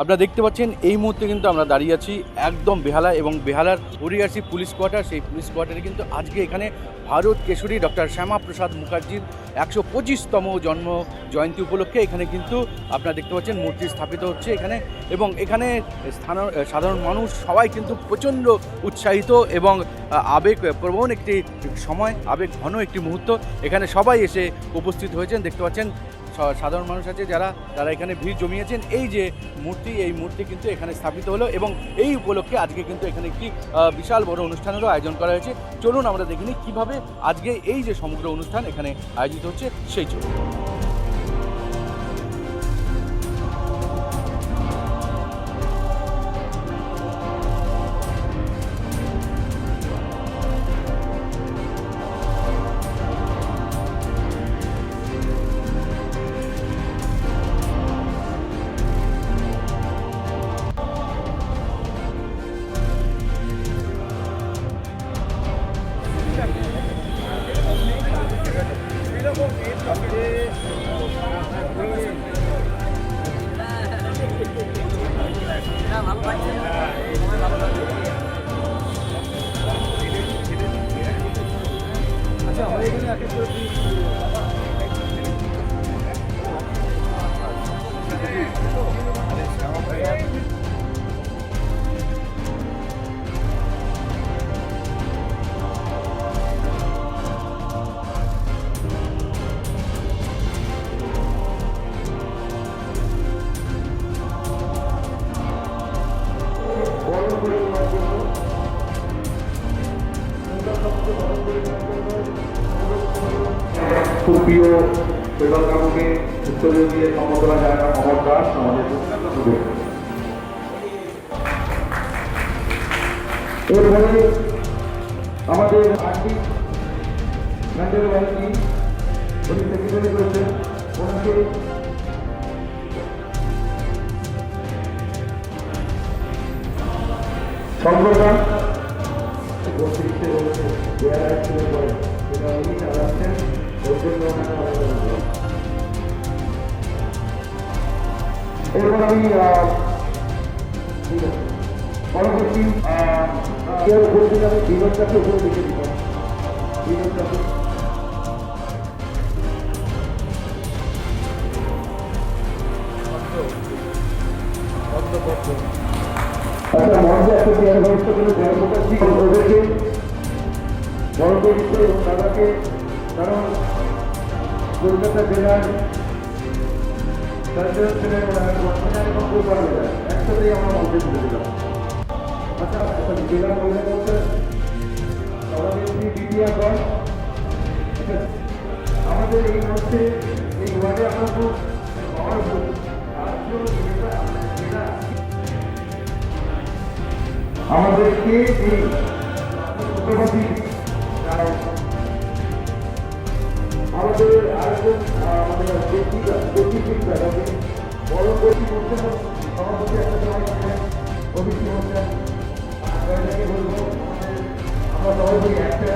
আপনারা দেখতে পাচ্ছেন এই মুহূর্তে কিন্তু আমরা দাঁড়িয়ে আছি একদম বেহালা এবং বেহালার হরিয়াসি পুলিশ কোয়ার্টার। সেই পুলিশ কোয়ার্টারে কিন্তু আজকে এখানে ভারত কেশরী ডক্টর শ্যামাপ্রসাদ মুখার্জির ১২৫তম জন্ম জয়ন্তী উপলক্ষে এখানে কিন্তু আপনারা দেখতে পাচ্ছেন মূর্তি স্থাপিত হচ্ছে এখানে, এবং এখানে সাধারণ মানুষ সবাই কিন্তু প্রচণ্ড উৎসাহিত এবং আবেগপ্রবণ একটি সময়, আবেগ ঘন একটি মুহূর্ত। এখানে সবাই এসে উপস্থিত হয়েছেন। দেখতে পাচ্ছেন সাধারণ মানুষ আছে যারা এখানে ভিড় জমিয়েছেন। এই যে এই মূর্তি কিন্তু এখানে স্থাপিত হলো এবং এই উপলক্ষে আজকে কিন্তু এখানে একটি বিশাল বড় অনুষ্ঠানেরও আয়োজন করা হয়েছে। চলুন আমরা দেখিনি কিভাবে আজকে এই যে সমগ্র অনুষ্ঠান এখানে আয়োজিত হচ্ছে সেই চলুন। প্রিয় প্রেরণাকে উত্তরীয় দিয়ে সম্বোধনা জানানোর অমর দাস আমাদের এরপরে আমাদের আর্থিক ম্যান্ডেল ব্যানার্জি উনি সেক্রেটারি করেছেন, ওনাকে সম্প্রদান বত্রিশে বলছে যেটা উনি চালাচ্ছেন। এরপর আমি পরবর্তী বলছি আমি বিনোদটাকে উপরে লিখে দিতাম। বিনোদটাকে আচ্ছা মঞ্চে একটা চেয়ার ব্যবস্থা করে জয়প্রকাশী ওদেরকে বড় করেছে এবং দাদাকে, কারণ কলকাতা জেলার একসাথেই আমরা মঞ্চে তুলে দিলাম। আচ্ছা জেলা মহিলা কৌশল সভানেত্রী বিদ্যাগণ, আমাদের এই মঞ্চে এই ওয়ার্ডে আমরা খুব আমাদেরকে এই মুখ্যমন্ত্রী আমাদের আরেকজন আমাদের বড় গতি করতে সভাপতি একটা সময় ছিলেন অভিষেক হোসেন, বলবো আমরা সবাই বলি একটা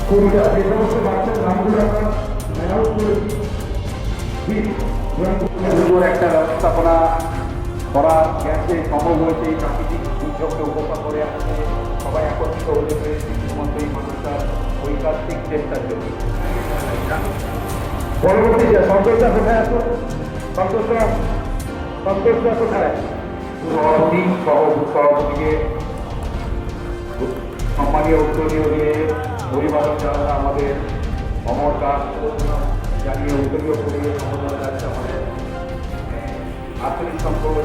কবিতা যে সমস্ত বাচ্চার নামগুলো আমরা অ্যানাউন্স করেছি একটা ব্যবস্থাপনা করা গেছে, সম্ভব হয়েছে এই প্রাকৃতিক দুর্যোগকে উপেক্ষা করে আসছে সবাই একত্রিত হতে পেরেছি শুধুমাত্র এই মানুষটার ঐকাত্মিক চেষ্টার জন্য। পরবর্তী সন্তোষদা কোথায় আসো? সন্তোষদা কোথায়? সভাপতি সভাপতিকে সম্মানীয় উত্তরীয় দিয়ে অভিবাদন জানানো আমাদের অমর দাস জানিয়ে উত্তরীয় করিয়ে সম্বোধনা যাচ্ছে আমাদের আঞ্চলিক সম্পর্ক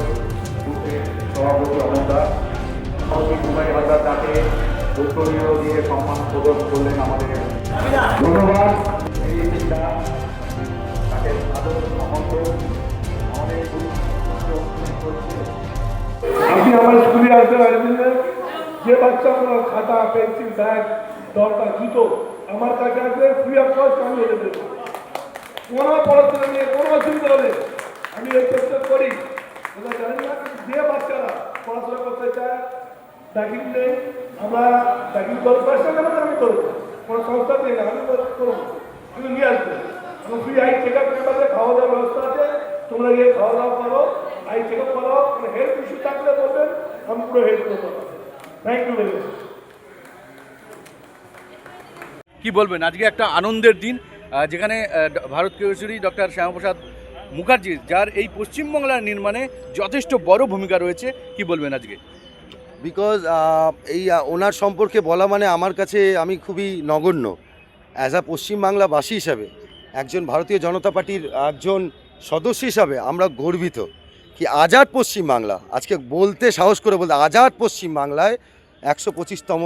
সভাপতি অমর দাস সভাপতি কুমারী হাজার তাকে উত্তরীয় দিয়ে সম্মান প্রদান করলেন আমাদের। ধন্যবাদ তাকে আপনি আমার স্কুলে আসতে পারবেন না, যে বাচ্চাগুলো খাতা পেন্সিল ব্যাগ দরকার জুতো আমার কাছে আসবে ফ্রি অফ কস্ট, আমি এনে দেবো। কোনো পড়াশোনা নিয়ে কোনো অসুবিধা হলে আমি এই চেষ্টা করি। জানেন না যে বাচ্চারা পড়াশোনা করতে চায় চাকরি নেই, আমরা চাকরি করবো ব্যবসা কেন আমি করবো, কোনো সংস্থা নেই না আমি করবো, কিন্তু নিয়ে আসবো। ফ্রি আই চেক আপ পেপারে খাওয়া দাওয়ার ব্যবস্থা আছে, তোমরা গিয়ে খাওয়া দাওয়া করো, আই हम पूरा हेल्प करते हैं। Thank you very much. কি বলবেন আজকে একটা আনন্দের দিন যেখানে ভারত কেশরী ডক্টর শ্যামাপ্রসাদ মুখার্জি যার এই পশ্চিমবাংলার নির্মাণে যথেষ্ট বড় ভূমিকা রয়েছে, কি বলবেন আজকে? বিকজ এই ওনার সম্পর্কে বলা মানে আমার কাছে আমি খুবই নগণ্য। অ্যাজ আ পশ্চিমবাংলাবাসী হিসাবে, একজন ভারতীয় জনতা পার্টির একজন সদস্য হিসাবে আমরা গর্বিত কি আজাদ পশ্চিমবাংলা, আজকে বলতে সাহস করে বলতে আজাদ পশ্চিমবাংলায় 125তম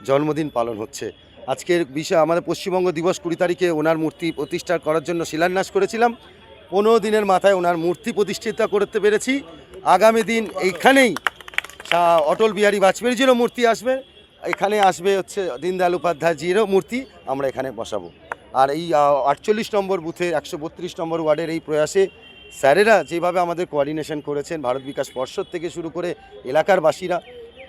জন্মদিন পালন হচ্ছে। আজকের বিষয় আমাদের পশ্চিমবঙ্গ দিবস 20 তারিখে ওনার মূর্তি প্রতিষ্ঠা করার জন্য শিলান্যাস করেছিলাম। 15 দিনের মাথায় ওনার মূর্তি প্রতিষ্ঠিত করতে পেরেছি। আগামী দিন এইখানেই অটল বিহারী বাজপেয়ীজিরও মূর্তি আসবে, এখানে আসবে হচ্ছে দীনদয়াল উপাধ্যায়জিরও মূর্তি আমরা এখানে বসাবো। আর এই 48 নম্বর বুথের 132 নম্বর ওয়ার্ডের এই প্রয়াসে স্যারেরা যেভাবে আমাদের কোঅর্ডিনেশন করেছেন, ভারত বিকাশ পর্ষদ থেকে শুরু করে এলাকার বাসীরা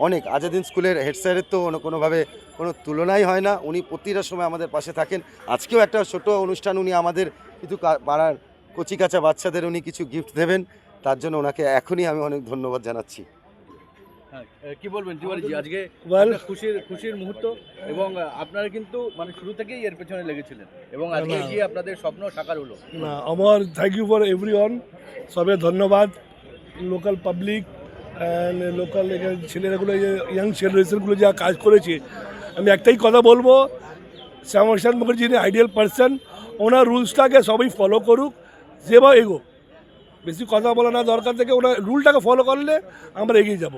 অনেক, আজাদিন স্কুলের হেড স্যারের তো কোনোভাবে কোনো তুলনাই হয় না। উনি প্রতিটা সময় আমাদের পাশে থাকেন। আজকেও একটা ছোট অনুষ্ঠান, উনি আমাদের কিছু পাড়ার কচিকাচা বাচ্চাদের উনি কিছু গিফট দেবেন, তার জন্য ওনাকে এখনই আমি অনেক ধন্যবাদ জানাচ্ছি। হ্যাঁ, কি বলবেন তিওয়ারিজি আজকে Well, একটা খুশির মুহূর্ত, এবং আপনারা কিন্তু মানে শুরু থেকেই এর পেছনে লেগেছিলেন এবং আজকে না। গিয়ে আপনাদের স্বপ্ন সাকার হলো। না আমার থ্যাংক ইউ ফর এভরিওয়ান, সবে ধন্যবাদ। Local public and local ছেলেরাগুলো, young জেনারেশনগুলো যা কাজ করেছে, আমি একটাই কথা বলবো, শ্যামাপ্রসাদ মুখার্জি আইডিয়াল পার্সন, ওনার রুলসটাকে সবাই ফলো করুক, যেভাবে এগো, বেশি কথা বলা না দরকার থেকে ওনার রুলটাকে ফলো করলে আমরা এগিয়ে যাব।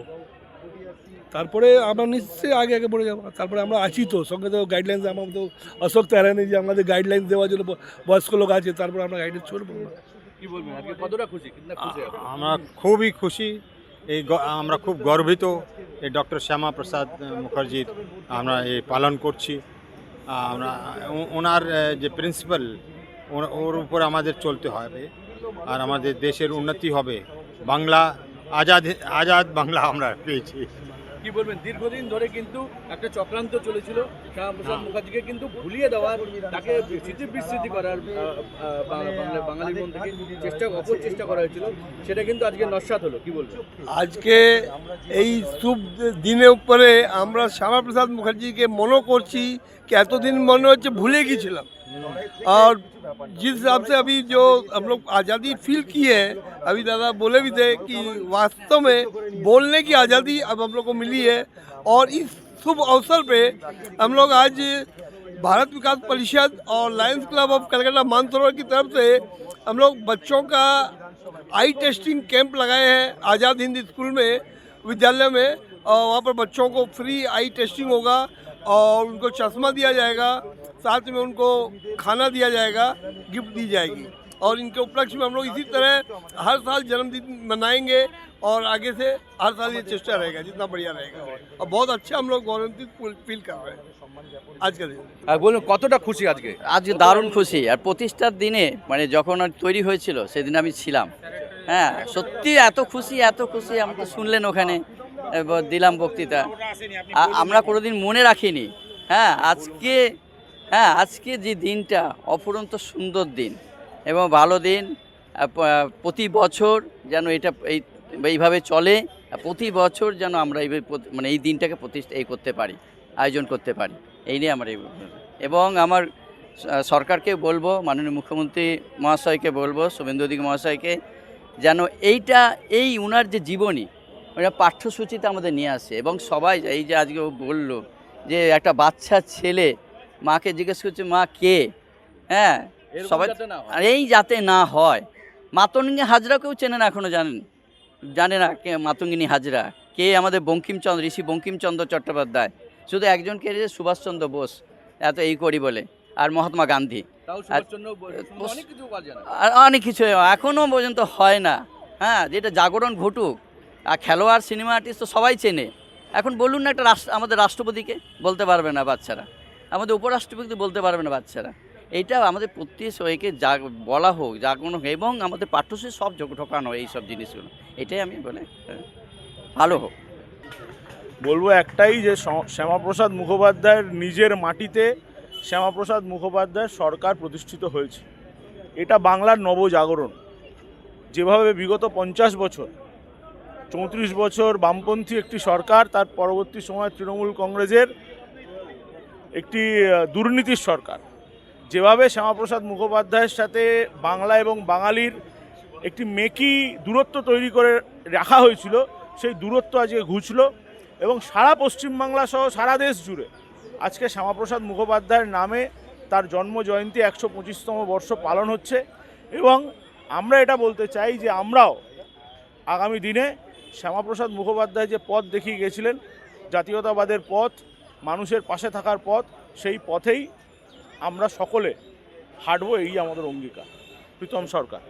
তারপরে আমরা নিশ্চয়ই আগে আগে বলে যাবো। তারপরে আমরা আছি তো সঙ্গে, তো গাইডলাইন্স আমার তো অশোক তেরানি যে আমাদের গাইডলাইন্স দেওয়ার জন্য বয়স্ক লোক আছে, তারপরে আমরা গাইডলাইন্স চলবো। কি বলবেন আজকে কতটা খুশি, কিতনা খুশি আপনি? আমরা খুবই খুশি, আমরা খুব গর্বিত এই ডক্টর শ্যামাপ্রসাদ মুখার্জির আমরা এই পালন করছি। আমরা ওনার যে প্রিন্সিপাল, ওর উপর আমাদের চলতে হবে, আর আমাদের দেশের উন্নতি হবে। বাংলা আজাদ বাংলা আমরা পেয়েছি। কি বলবেন দীর্ঘদিন ধরে কিন্তু একটা চক্রান্ত চলেছিল শ্যামাপ্রসাদ মুখার্জিকে কিন্তু ভুলিয়ে দেওয়ার, তাকে স্মৃতি বিস্মৃতি করার বাঙালির মন থেকে অপচেষ্টা করা হয়েছিল, সেটা কিন্তু আজকে নস্যাৎ হলো। কি বলবেন? আজকে এই শুভ দিনের উপরে আমরা শ্যামাপ্রসাদ মুখার্জিকে মনে করছি कि এতদিন মনে হচ্ছে ভুলে গিয়েছিলাম। और जिस हिसाब से अभी जो हम लोग आज़ादी फील की है, अभी दादा बोले भी थे कि वास्तव में बोलने की आज़ादी अब हम लोग को मिली है। और इस शुभ अवसर पे हम लोग आज भारत विकास परिषद और Lions club of Calcutta Mansarovar की तरफ से हम लोग बच्चों का आई टेस्टिंग कैंप लगाए हैं आज़ाद हिंद स्कूल में, विद्यालय में। और वहाँ पर बच्चों को फ्री आई टेस्टिंग होगा और उनको चश्मा दिया जाएगा, साथ में उनको खाना दिया जाएगा, गिफ्ट दी जाएगी। और इनके उपलक्ष्य में हम लोग इसी तरह हर साल जन्मदिन मनाएंगे और आगे से हर साल ये चेष्टा रहेगा जितना बढ़िया रहेगा। और बहुत अच्छा हम लोग गौरवान्वित फील कर रहे हैं आज का दिन। বলুন কতটা খুশি আজকে? আজকে দারুণ খুশি। আর প্রতিষ্ঠার দিনে মানে যখন তৈরি হয়েছিল সেদিন আমি ছিলাম। হ্যাঁ, সত্যি এত খুশি আমি তো শুনলেন ওখানে দিলাম বক্তৃতা, আমরা কোনোদিন মনে রাখিনি। আজকে যে দিনটা অফুরন্ত সুন্দর দিন এবং ভালো দিন, প্রতি বছর যেন এটা এইভাবে চলে, প্রতি বছর যেন আমরা মানে এই দিনটাকে করতে পারি, আয়োজন করতে পারি, এই নিয়ে আমার এবং আমার সরকারকে বলবো, মাননীয় মুখ্যমন্ত্রী মহাশয়কে বলবো, শুভেন্দু অধিকারী মহাশয়কে, যেন এই উনার যে জীবনী ওটা পাঠ্যসূচিতে আমাদের নিয়ে আসে। এবং সবাই এই যে আজকে বললো যে একটা বাচ্চা ছেলে মাকে জিজ্ঞেস করছে মা কে, হ্যাঁ সবাই আর এই যাতে না হয়। মাতঙ্গিনী হাজরা কেউ চেনে না, এখনও জানে না কে মাতঙ্গিনী হাজরা কে, আমাদের ঋষি বঙ্কিমচন্দ্র চট্টোপাধ্যায়, শুধু একজনকে সুভাষচন্দ্র বোস এত এই করি বলে, আর মহাত্মা গান্ধী, আর অনেক কিছু এখনও পর্যন্ত হয় না। হ্যাঁ, যেটা জাগরণ ঘটুক। আর খেলোয়াড়, সিনেমা আর্টিস্ট তো সবাই চেনে। এখন বলুন না একটা আমাদের রাষ্ট্রপতিকে বলতে পারবে না বাচ্চারা, আমাদের উপরাষ্ট্রপতি বলতে পারবে না বাচ্চারা। এইটা আমাদের প্রত্যেক সবাইকে বলা হোক, জাগরণ হোক, এবং আমাদের পাঠ্যসূচি সব ঢোকানো এই সব জিনিসগুলো, এটাই আমি বলে ভালো হোক। বলবো একটাই যে শ্যামাপ্রসাদ মুখোপাধ্যায়ের নিজের মাটিতে শ্যামাপ্রসাদ মুখোপাধ্যায়ের সরকার প্রতিষ্ঠিত হয়েছে। এটা বাংলার নবজাগরণ। যেভাবে বিগত 50 বছর 34 বছর বামপন্থী একটি সরকার, তার পরবর্তী সময় তৃণমূল কংগ্রেসের একটি দুর্নীতির সরকার, যেভাবে শ্যামাপ্রসাদ মুখোপাধ্যায়ের সাথে বাংলা এবং বাঙালির একটি মেকি দূরত্ব তৈরি করে রাখা হয়েছিল, সেই দূরত্ব আজকে ঘুচল এবং সারা পশ্চিমবাংলা সহ সারা দেশ জুড়ে আজকে শ্যামাপ্রসাদ মুখোপাধ্যায়ের নামে তার জন্ম জয়ন্তী 125তম বর্ষ পালন হচ্ছে। এবং আমরা এটা বলতে চাই যে আমরাও আগামী দিনে শ্যামাপ্রসাদ মুখোপাধ্যায় যে পথ দেখিয়ে গেছিলেন, জাতীয়তাবাদের পথ, মানুষের পাশে থাকার পথ, সেই পথেই আমরা সকলে হাঁটবো, এই আমাদের অঙ্গীকার। প্রীতম সরকার।